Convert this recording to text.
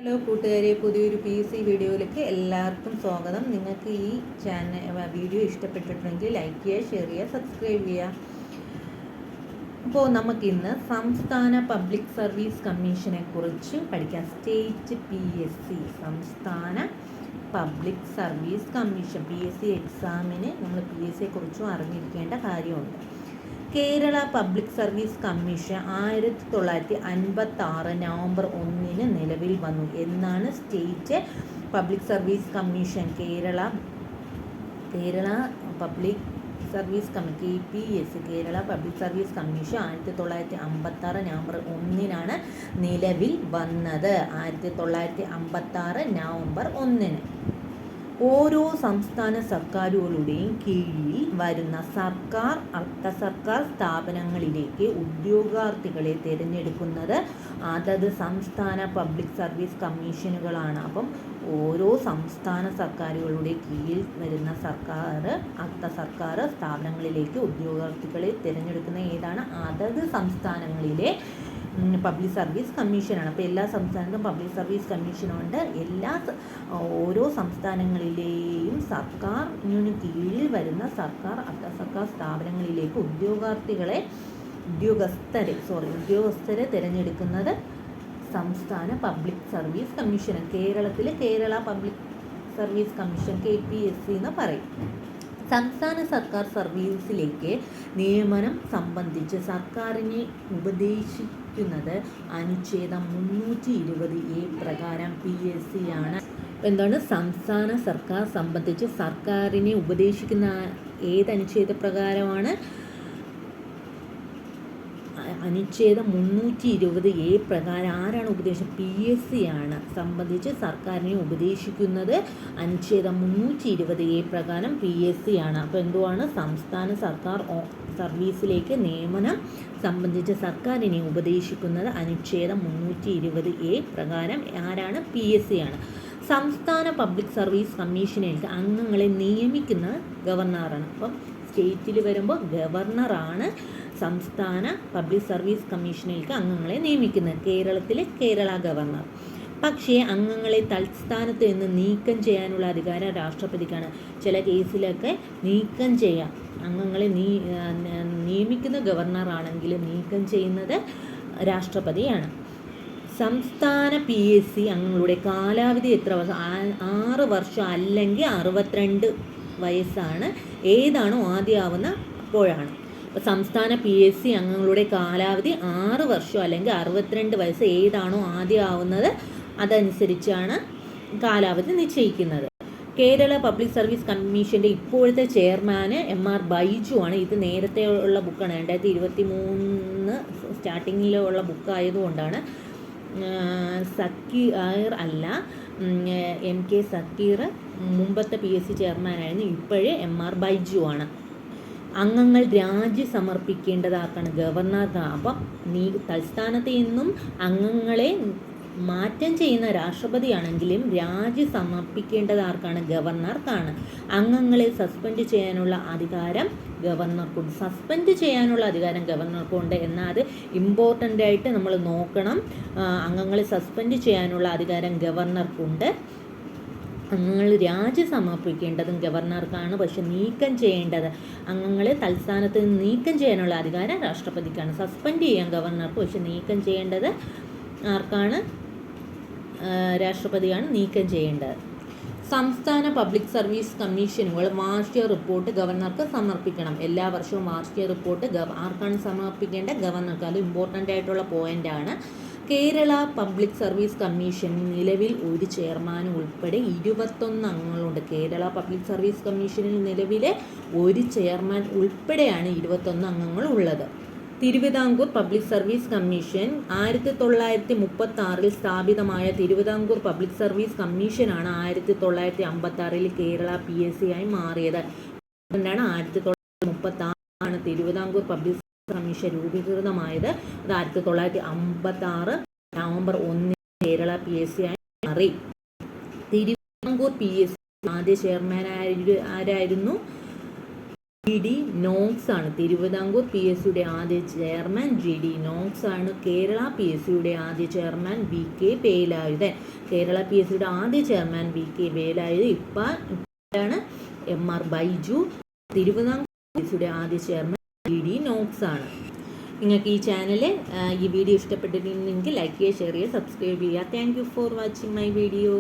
Hello കൂട്ടുകാരെ, പുതിയൊരു PSC വീഡിയോയിലേക്ക് എല്ലാവർക്കും സ്വാഗതം. നിങ്ങൾക്ക് ഈ വീഡിയോ ഇഷ്ടപ്പെട്ടിട്ടുണ്ടെങ്കിൽ ലൈക്ക് ചെയ്യുക, ഷെയർ ചെയ്യുക, സബ്സ്ക്രൈബ് ചെയ്യുക. അപ്പോൾ നമുക്കിന്ന് സംസ്ഥാന പബ്ലിക് സർവീസ് കമ്മീഷനെ കുറിച്ച് പഠിക്കാം. സ്റ്റേറ്റ് PSC സംസ്ഥാന പബ്ലിക് സർവീസ് കമ്മീഷൻ. PSC എക്സാമിന് നമ്മൾ PSCയെ കുറിച്ചും അറിഞ്ഞിരിക്കേണ്ട കാര്യമുണ്ട്. Kerala public service commission 1956 November 1 നിലവിൽ വന്നു. എന്നാണ് state public service commission Kerala public service KPSC Kerala public service commission 1956 November 1 നിലവിൽ വന്നത്. 1956 നവംബർ 1. ഓരോ സംസ്ഥാന സർക്കാരുകളുടെയും കീഴിൽ വരുന്ന സർക്കാർ അർദ്ധ സർക്കാർ സ്ഥാപനങ്ങളിലേക്ക് ഉദ്യോഗാർത്ഥികളെ തിരഞ്ഞെടുക്കുന്നത് അതത് സംസ്ഥാന പബ്ലിക് സർവീസ് കമ്മീഷനുകളാണ്. അപ്പം ഓരോ സംസ്ഥാന സർക്കാരുകളുടെ കീഴിൽ വരുന്ന സർക്കാർ അർദ്ധ സർക്കാർ സ്ഥാപനങ്ങളിലേക്ക് ഉദ്യോഗാർത്ഥികളെ തിരഞ്ഞെടുക്കുന്ന ഏതാണ്? അതത് സംസ്ഥാനങ്ങളിലെ പബ്ലിക് സർവീസ് കമ്മീഷനാണ്. അപ്പോൾ എല്ലാ സംസ്ഥാനത്തും പബ്ലിക് സർവീസ് കമ്മീഷനുണ്ട്. ഓരോ സംസ്ഥാനങ്ങളിലെയും സർക്കാരിന് കീഴിൽ വരുന്ന സർക്കാർ അർദ്ധ സർക്കാർ സ്ഥാപനങ്ങളിലേക്ക് ഉദ്യോഗസ്ഥരെ തിരഞ്ഞെടുക്കുന്നത് സംസ്ഥാന പബ്ലിക് സർവീസ് കമ്മീഷൻ. കേരളത്തിൽ Kerala public service commission KPSC എന്ന് പറയും. സംസ്ഥാന സർക്കാർ സർവീസിലേക്ക് നിയമനം സംബന്ധിച്ച് സർക്കാരിനെ ഉപദേശിക്കുന്നത് അനുച്ഛേദം 320A പ്രകാരം PSC ആണ്. എന്താണ് സംസ്ഥാന സർക്കാർ സംബന്ധിച്ച് സർക്കാരിനെ ഉപദേശിക്കുന്ന ഏത് അനുച്ഛേദ പ്രകാരമാണ്? അനുച്ഛേദം 320A പ്രകാരം. ആരാണ് ഉപദേശം? PSC ആണ് സംബന്ധിച്ച് സർക്കാരിനെ ഉപദേശിക്കുന്നത്. അനുച്ഛേദം 320A പ്രകാരം PSC ആണ്. അപ്പോൾ എന്തുവാണ്? സംസ്ഥാന സർക്കാർ സർവീസിലേക്ക് നിയമനം സംബന്ധിച്ച് സർക്കാരിനെ ഉപദേശിക്കുന്നത് അനുച്ഛേദം 320A പ്രകാരം ആരാണ്? PSC ആണ്. സംസ്ഥാന പബ്ലിക് സർവീസ് കമ്മീഷനിലേക്ക് അംഗങ്ങളെ നിയമിക്കുന്ന ഗവർണറാണ്. അപ്പം സ്റ്റേറ്റിൽ വരുമ്പോൾ ഗവർണറാണ് സംസ്ഥാന പബ്ലിക് സർവീസ് കമ്മീഷനിലേക്ക് അംഗങ്ങളെ നിയമിക്കുന്നത്. കേരളത്തിലെ കേരള ഗവർണർ. പക്ഷേ അംഗങ്ങളെ തൽസ്ഥാനത്ത് നിന്ന് നീക്കം ചെയ്യാനുള്ള അധികാരം രാഷ്ട്രപതിക്കാണ്. ചില കേസിലൊക്കെ നീക്കം ചെയ്യാം. അംഗങ്ങളെ നിയമിക്കുന്ന ഗവർണറാണെങ്കിൽ നീക്കം ചെയ്യുന്നത് രാഷ്ട്രപതിയാണ്. സംസ്ഥാന PSC അംഗങ്ങളുടെ കാലാവധി എത്ര വർഷം? 6 വർഷം അല്ലെങ്കിൽ 62 വയസ്സാണ്. ഏതാണോ ആദ്യമാവുന്ന അപ്പോഴാണ്. സംസ്ഥാന PSC അംഗങ്ങളുടെ കാലാവധി 6 വർഷം അല്ലെങ്കിൽ 62 വയസ്സ്. ഏതാണോ ആദ്യമാവുന്നത് അതനുസരിച്ചാണ് കാലാവധി നിശ്ചയിക്കുന്നത്. കേരള പബ്ലിക് സർവീസ് കമ്മീഷൻ്റെ ഇപ്പോഴത്തെ ചെയർമാൻ MR ബൈജു ആണ്. ഇത് നേരത്തെ ഉള്ള ബുക്കാണ്. 2023 സ്റ്റാർട്ടിങ്ങിലുള്ള ബുക്കായതുകൊണ്ടാണ്. സക്കീർ അല്ല, MK സക്കീർ മുമ്പത്തെ PSC ചെയർമാനായിരുന്നു. ഇപ്പോഴേ MR ബൈജു ആണ്. അംഗങ്ങൾ രാജി സമർപ്പിക്കേണ്ടതാർക്കാണ്? ഗവർണർക്ക്. അപ്പം തൽസ്ഥാനത്ത് നിന്നും അംഗങ്ങളെ മാറ്റം ചെയ്യുന്ന രാഷ്ട്രപതിയാണെങ്കിലും രാജി സമർപ്പിക്കേണ്ടതാർക്കാണ്? ഗവർണർക്കാണ്. അംഗങ്ങളെ സസ്പെൻഡ് ചെയ്യാനുള്ള അധികാരം ഗവർണർക്കുണ്ട്. സസ്പെൻഡ് ചെയ്യാനുള്ള അധികാരം ഗവർണർക്കുണ്ട്. എന്നാൽ അത് ഇമ്പോർട്ടൻ്റ് ആയിട്ട് നമ്മൾ നോക്കണം. അംഗങ്ങളെ സസ്പെൻഡ് ചെയ്യാനുള്ള അധികാരം ഗവർണർക്കുണ്ട്. അംഗങ്ങൾ രാജി സമർപ്പിക്കേണ്ടതും ഗവർണർക്കാണ്. പക്ഷെ നീക്കം ചെയ്യേണ്ടത് അംഗങ്ങളെ തൽസ്ഥാനത്ത് നിന്ന് നീക്കം ചെയ്യാനുള്ള അധികാരം രാഷ്ട്രപതിക്കാണ്. സസ്പെൻഡ് ചെയ്യാൻ ഗവർണർക്ക്, പക്ഷെ നീക്കം ചെയ്യേണ്ടത് ആർക്കാണ്? രാഷ്ട്രപതിയാണ് നീക്കം ചെയ്യേണ്ടത്. സംസ്ഥാന പബ്ലിക് സർവീസ് കമ്മീഷനുകൾ വാർഷിക റിപ്പോർട്ട് ഗവർണർക്ക് സമർപ്പിക്കണം. എല്ലാ വർഷവും വാർഷിക റിപ്പോർട്ട് ആർക്കാണ് സമർപ്പിക്കേണ്ടത്? ഗവർണർക്ക്. അത് ഇമ്പോർട്ടൻ്റ് ആയിട്ടുള്ള പോയിൻ്റാണ്. കേരള പബ്ലിക് സർവീസ് കമ്മീഷൻ നിലവിൽ ഒരു ചെയർമാൻ ഉൾപ്പെടെ 21 അംഗങ്ങളുണ്ട്. കേരള പബ്ലിക് സർവീസ് കമ്മീഷനിൽ നിലവിലെ ഒരു ചെയർമാൻ ഉൾപ്പെടെയാണ് 21 അംഗങ്ങൾ ഉള്ളത്. തിരുവിതാംകൂർ പബ്ലിക് സർവീസ് കമ്മീഷൻ 1936 സ്ഥാപിതമായ തിരുവിതാംകൂർ പബ്ലിക് സർവീസ് കമ്മീഷനാണ് 1956 കേരള PSC ആയി മാറിയത്. 1936 തിരുവിതാംകൂർ പബ്ലിക് കമ്മീഷൻ രൂപീകൃതമായത്. അത് 1956 നവംബർ 1 കേരള PSC ആയി മാറി. തിരുവിതാംകൂർ PSC ആദ്യ ചെയർമാൻ ആരായിരുന്നു? GD നോക്സ് ആണ്. തിരുവിതാംകൂർ PSCയുടെ ആദ്യ ചെയർമാൻ GD നോക്സ് ആണ്. കേരള PSCയുടെ ആദ്യ ചെയർമാൻ VK വേലായുധൻ. കേരള PSCയുടെ ആദ്യ ചെയർമാൻ VK വേലായുധൻ. ഇപ്പോഴാണ് MR ബൈജു. തിരുവിതാംകൂർ PSCയുടെ ആദ്യ ചെയർമാൻ GD നോക്സ് ആണ്. നിങ്ങൾക്ക് ഈ ചാനൽ ഈ വീഡിയോ ഇഷ്ടപ്പെട്ടിട്ടുണ്ടെങ്കിൽ ലൈക്ക് ചെയ്യുക, ഷെയർ ചെയ്യുക, സബ്സ്ക്രൈബ് ചെയ്യുക. Thank you for watching my video.